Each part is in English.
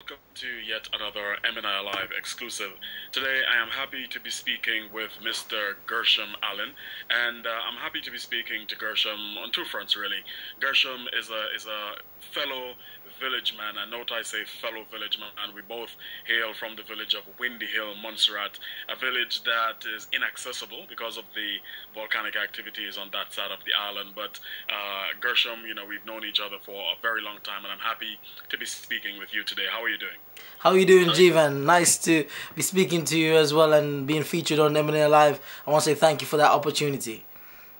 welcome to yet another MNI Live exclusive. Today I am happy to be speaking with Mr. Gershom Allen, and I'm happy to be speaking to Gershom on two fronts really. Gershom is a fellow village man, and note I say fellow village man. We both hail from the village of Windy Hill, Montserrat, a village that is inaccessible because of the volcanic activities on that side of the island. But Gershom, we've known each other for a very long time, and I'm happy to be speaking with you today. How are you doing? How are you doing, Jeevan? Nice to be speaking to you as well and being featured on MNI Live. I want to say thank you for that opportunity.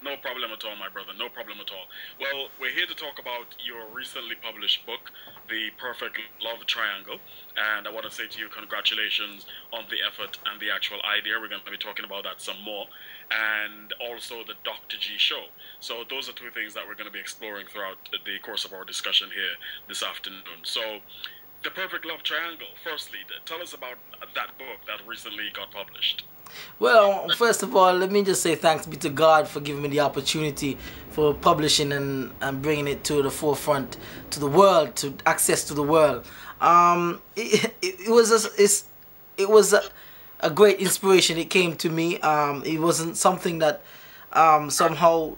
No problem at all, my brother. No problem at all. Well, we're here to talk about your recently published book, The Perfect Love Triangle. And I want to say to you, congratulations on the effort and the actual idea. We're going to be talking about that some more. And also the Dr. G show. So those are two things that we're going to be exploring throughout the course of our discussion here this afternoon. So, The Perfect Love Triangle, firstly, tell us about that book that recently got published. Well, first of all, let me just say thanks be to God for giving me the opportunity for publishing and bringing it to the forefront, to the world, to access to the world. It was a great inspiration. It came to me. It wasn't something that somehow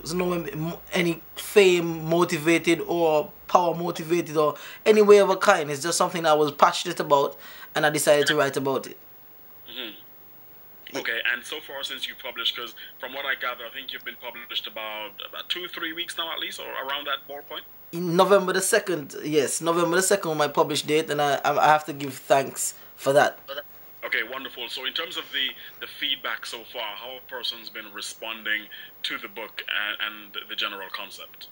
any fame motivated or power motivated or any way of a kind. It's just something I was passionate about, and I decided to write about it. Okay, and so far since you've published, because from what I gather, I think you've been published about 2-3 weeks now at least, or around that ballpoint? In November the 2nd, yes, November the 2nd was my published date, and I have to give thanks for that. Okay, wonderful. So in terms of the feedback so far, how have persons been responding to the book and the general concept?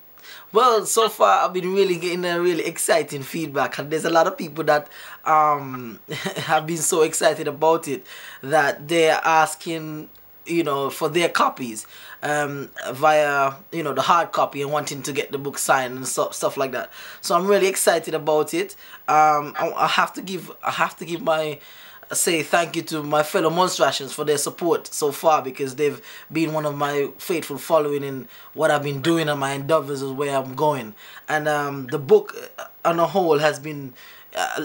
Well, so far I've been really getting a really exciting feedback, and there's a lot of people that have been so excited about it that they're asking, for their copies via, the hard copy and wanting to get the book signed and stuff like that. So I'm really excited about it. I have to give my say thank you to my fellow Monsteratians for their support so far, because they've been one of my faithful following in what I've been doing and my endeavors is where I'm going. And the book on a whole has been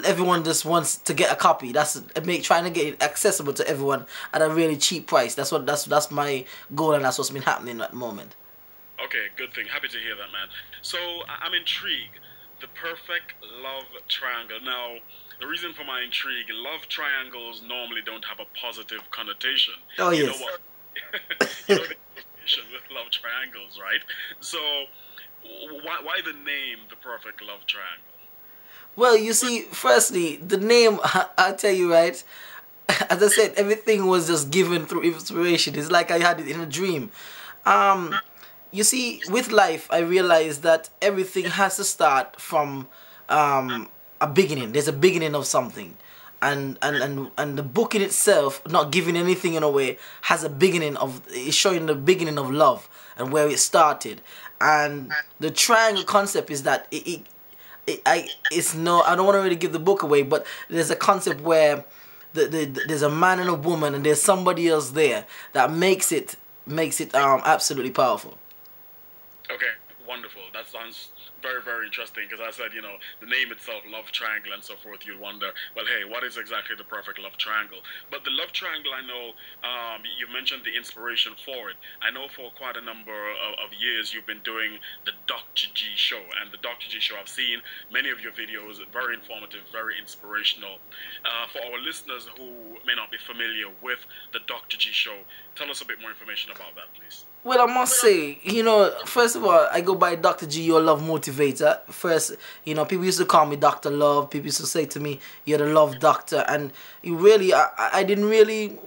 everyone just wants to get a copy. Trying to get it accessible to everyone at a really cheap price. That's my goal, and that's what's been happening at the moment. Okay, good thing. Happy to hear that, man. So I'm intrigued. The Perfect Love Triangle. Now, the reason for my intrigue, love triangles normally don't have a positive connotation. Oh, yes. You know what? You know the connotation with love triangles, right? So, why the name The Perfect Love Triangle? Well, you see, firstly, the name, I'll tell you, right, as I said, everything was just given through inspiration. It's like I had it in a dream. You see, with life, I realized that everything has to start from a beginning. There's a beginning of something, and the book in itself, not giving anything in a way, has a beginning of, it's showing the beginning of love and where it started. And the triangle concept is that I don't want to really give the book away, but there's a concept where there's a man and a woman, and there's somebody else there that makes it absolutely powerful. Okay, wonderful. That sounds very, very interesting, because I said, the name itself, Love Triangle and so forth, you'll wonder, well, hey, what is exactly the perfect love triangle? But the love triangle, I know, you mentioned the inspiration for it. I know for quite a number of years you've been doing the Dr. G show, and the Dr. G show, I've seen many of your videos, very informative, very inspirational. For our listeners who may not be familiar with the Dr. G show, tell us a bit more information about that, please. Well, I must say, first of all, I go by Dr. G, your love motivator. First, people used to call me Dr. Love. People used to say to me, you're the love doctor. And I didn't really,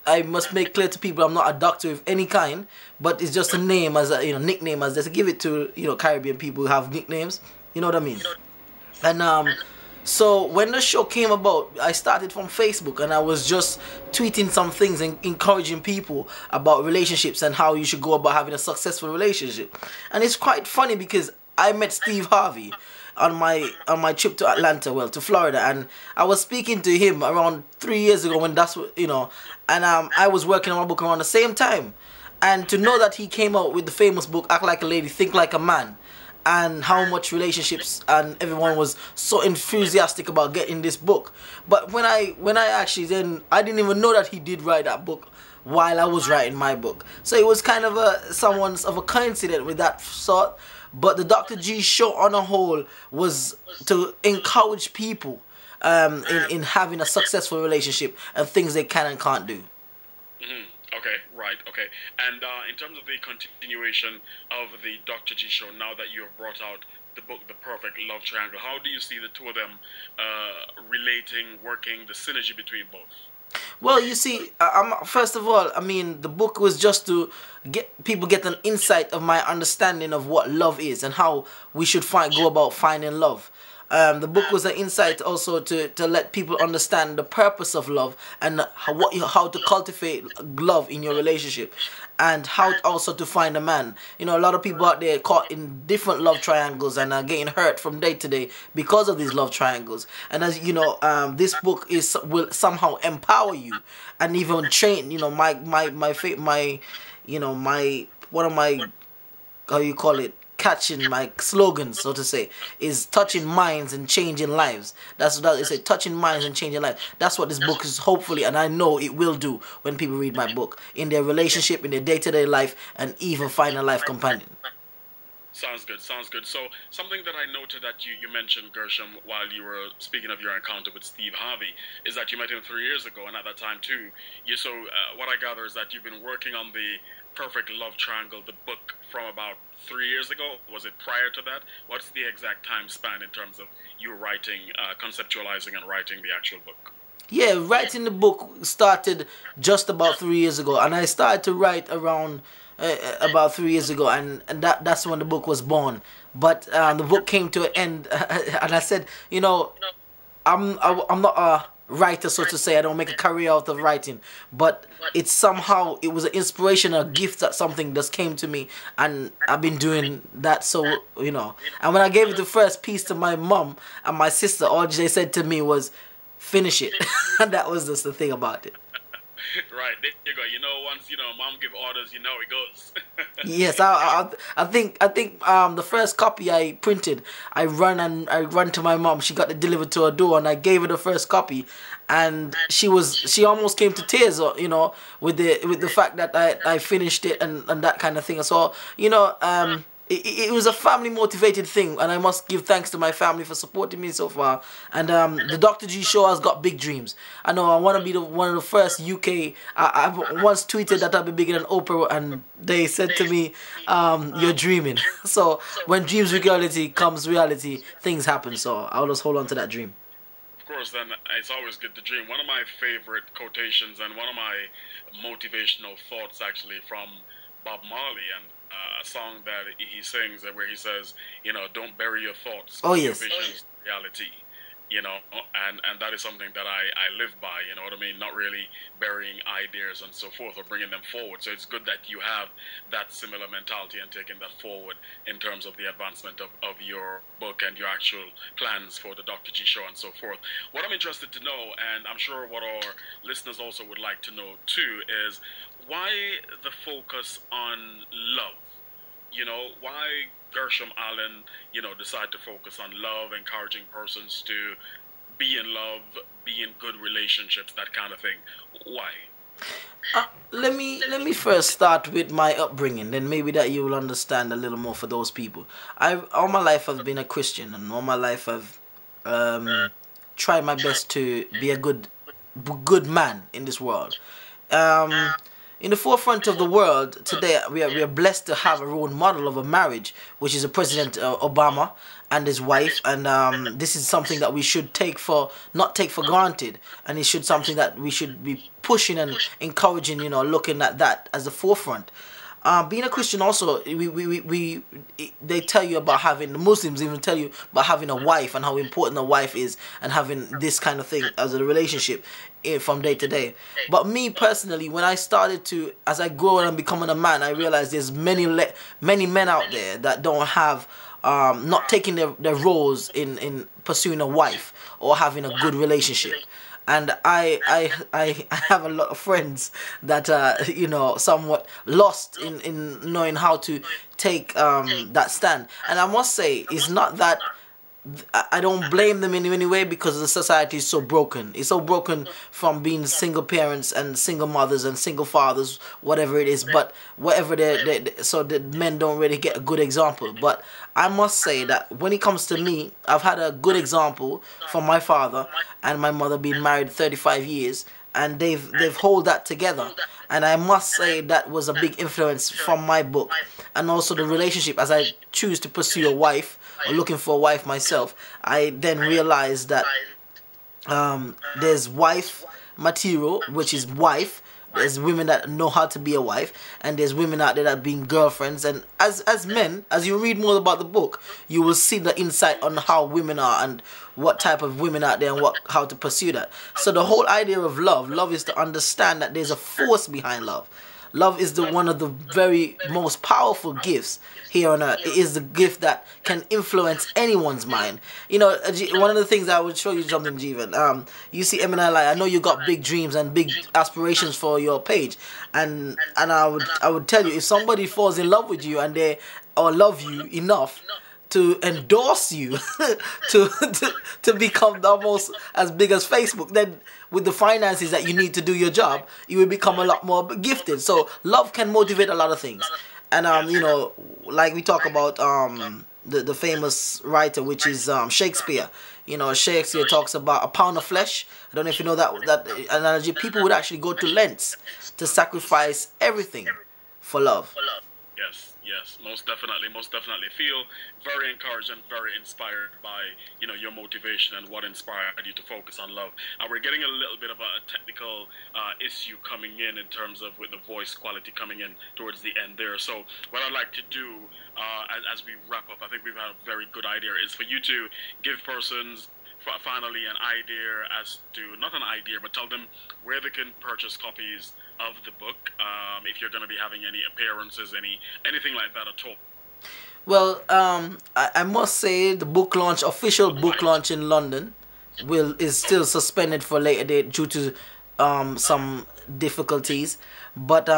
I must make clear to people I'm not a doctor of any kind, but it's just a name, as a, nickname, as they give it to, Caribbean people who have nicknames. You know what I mean? And, so when the show came about, I started from Facebook, and I was just tweeting some things and encouraging people about relationships and how you should go about having a successful relationship. And it's quite funny because I met Steve Harvey on my trip to Atlanta, to Florida, and I was speaking to him around 3 years ago when and I was working on my book around the same time. And to know that he came out with the famous book, Act Like a Lady, Think Like a Man, and how much relationships and everyone was so enthusiastic about getting this book. But when I actually then, I didn't even know that he did write that book while I was writing my book. So it was kind of somewhat of a coincidence with that sort. But the Dr. G show on a whole was to encourage people in having a successful relationship and things they can and can't do. Okay, right, okay. And in terms of the continuation of the Dr. G show, now that you have brought out the book, The Perfect Love Triangle, how do you see the two of them relating, working, the synergy between both? Well, you see, first of all, I mean, the book was just to get an insight of my understanding of what love is and how we should go about finding love. The book was an insight also to let people understand the purpose of love and how to cultivate love in your relationship, and how also to find a man. You know, a lot of people out there caught in different love triangles and are getting hurt from day to day because of these love triangles. And as you know, this book will somehow empower you and even train. You know, one of my, how you call it, catching my slogan, so to say, is touching minds and changing lives. That's what it's touching minds and changing lives. That's what this book is, hopefully, and I know it will do when people read my book, in their relationship, in their day-to-day life, and even find a life companion. Sounds good, sounds good. So something that I noted that you mentioned, Gershom, while you were speaking of your encounter with Steve Harvey, is that you met him 3 years ago, and at that time too, what I gather is that you've been working on the Perfect Love Triangle, the book, from about 3 years ago. Was it prior to that? What's the exact time span in terms of you writing, conceptualizing and writing the actual book? Yeah, writing the book started just about 3 years ago, and I started to write around about 3 years ago, and that's when the book was born. But the book came to an end, and I said, you know, I'm not a writer, so to say. I don't make a career out of writing, but it was an inspiration, a gift, that something just came to me, and I've been doing that. So, you know, and when I gave it the first piece to my mom and my sister, all they said to me was, finish it. And that was just the thing about it. Right, there you go. You know, once mom give orders, you know it goes. Yes, I think the first copy I printed, I run to my mom. She got it delivered to her door, and I gave her the first copy, and she almost came to tears, you know, with the fact that I finished it and that kind of thing. So, you know, it was a family motivated thing, and I must give thanks to my family for supporting me so far. And the Dr. G show has got big dreams. I know I want to be one of the first UK. I've once tweeted that I'll be bigger than Oprah, and they said to me, "You're dreaming." So when dreams comes reality, things happen. So I'll just hold on to that dream. Of course, then it's always good to dream. One of my favorite quotations and one of my motivational thoughts, actually, from Bob Marley, and a song that he sings where he says, you know, don't bury your thoughts. Oh, yes. Your vision's reality. You know, and that is something that I live by, you know what I mean? Not really burying ideas and so forth or bringing them forward. So it's good that you have that similar mentality and taking that forward in terms of the advancement of your book and your actual plans for the Dr. G show and so forth. What I'm interested to know, and I'm sure what our listeners also would like to know too, is why the focus on love? You know, why Gershom Allen, you know, decide to focus on love, encouraging persons to be in love, be in good relationships, that kind of thing. Why? Let me first start with my upbringing, then maybe that you will understand a little more for those people. All my life I've been a Christian, and all my life I've tried my best to be a good man in this world. In the forefront of the world today, we are blessed to have a role model of a marriage, which is President Obama and his wife, and this is something that we should not take for granted, and it should something that we should be pushing and encouraging, you know, looking at that as the forefront. Being a Christian also, they tell you about having, the Muslims even tell you about having a wife and how important a wife is, and having this kind of thing as a relationship from day to day. But me personally, when I started to, as I grow and I'm becoming a man, I realized there's many men out there that don't have, not taking their roles in pursuing a wife or having a good relationship. And I have a lot of friends that are, you know, somewhat lost in knowing how to take that stand. And I must say, it's not that I don't blame them in any way, because the society is so broken. It's so broken from being single parents and single mothers and single fathers, whatever it is. But whatever so the men don't really get a good example. But I must say that when it comes to me, I've had a good example from my father and my mother, being married 35 years, and they've hold that together. And I must say that was a big influence from my book, and also the relationship. As I choose to pursue a wife, or looking for a wife myself, I then realized that there's wife material, which is wife. There's women that know how to be a wife, and there's women out there that being girlfriends. And as men, as you read more about the book, you will see the insight on how women are and what type of women out there and how to pursue that. So the whole idea of love is to understand that there's a force behind love. Love is one of the very most powerful gifts here on earth. It is the gift that can influence anyone's mind. You know, one of the things I would show you something, Jeevan. You see MNI Live. I know you got big dreams and big aspirations for your page, and I would tell you, if somebody falls in love with you and they love you enough to endorse you to become almost as big as Facebook, then with the finances that you need to do your job, you will become a lot more gifted. So love can motivate a lot of things. And you know, like we talk about the famous writer, which is Shakespeare. You know, Shakespeare talks about a pound of flesh. I don't know if you know that analogy. People would actually go to lengths to sacrifice everything for love. Yes, most definitely. Feel very encouraged and very inspired by, you know, your motivation and what inspired you to focus on love. And we're getting a little bit of a technical issue coming in terms of with the voice quality coming in towards the end there. So what I'd like to do as we wrap up, I think we've had a very good idea, is for you to give persons finally an idea as to, not an idea, but tell them where they can purchase copies of the book, if you're going to be having any appearances, anything like that at all. Well, I must say the official book launch in London is still suspended for a later date due to some difficulties, but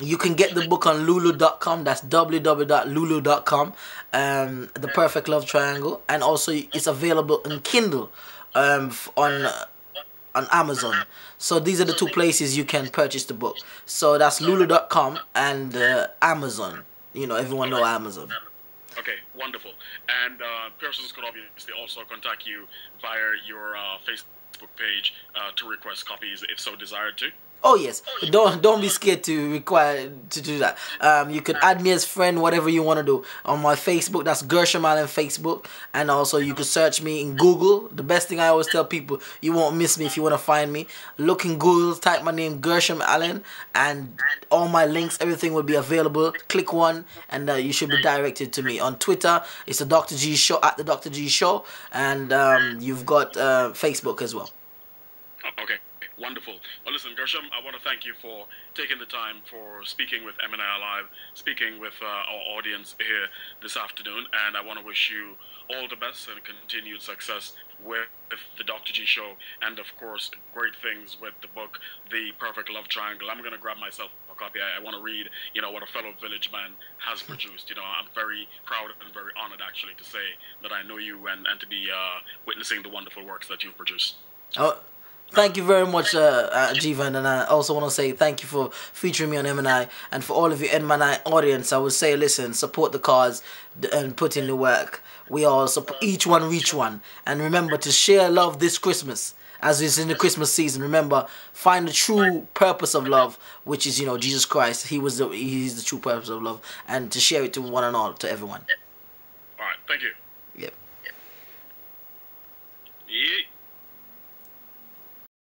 you can get the book on lulu.com. That's www.lulu.com. The Perfect Love Triangle, and also it's available in Kindle on Amazon. So these are the two places you can purchase the book. So that's lulu.com and Amazon. You know, everyone know Amazon. Okay, wonderful. And persons could obviously also contact you via your Facebook page to request copies if so desired to. Oh yes, don't be scared to do that. You could add me as friend, whatever you want to do, on my Facebook. That's Gershom Allen Facebook, and also you could search me in Google. The best thing I always tell people, you won't miss me if you want to find me. Look in Google, type my name Gershom Allen, and all my links, everything will be available. Click one, and you should be directed to me. On Twitter, it's the Dr. G Show, at the Dr. G Show, and you've got Facebook as well. Okay. Wonderful. Well, listen, Gershom, I want to thank you for taking the time for speaking with MNI Live, speaking with our audience here this afternoon, and I want to wish you all the best and continued success with the Dr. G Show, and of course, great things with the book, The Perfect Love Triangle. I'm going to grab myself a copy. I want to read, you know, what a fellow village man has produced. You know, I'm very proud and very honored, actually, to say that I know you and to be witnessing the wonderful works that you've produced. Oh. Thank you very much, Jeevan, and I also want to say thank you for featuring me on MNI, and for all of you MNI audience, I would say, listen, support the cause and put in the work. We all support, each one reach one, and remember to share love this Christmas, as it's in the Christmas season. Remember, find the true purpose of love, which is, you know, Jesus Christ. He's the true purpose of love, and to share it to one and all, to everyone. All right, thank you.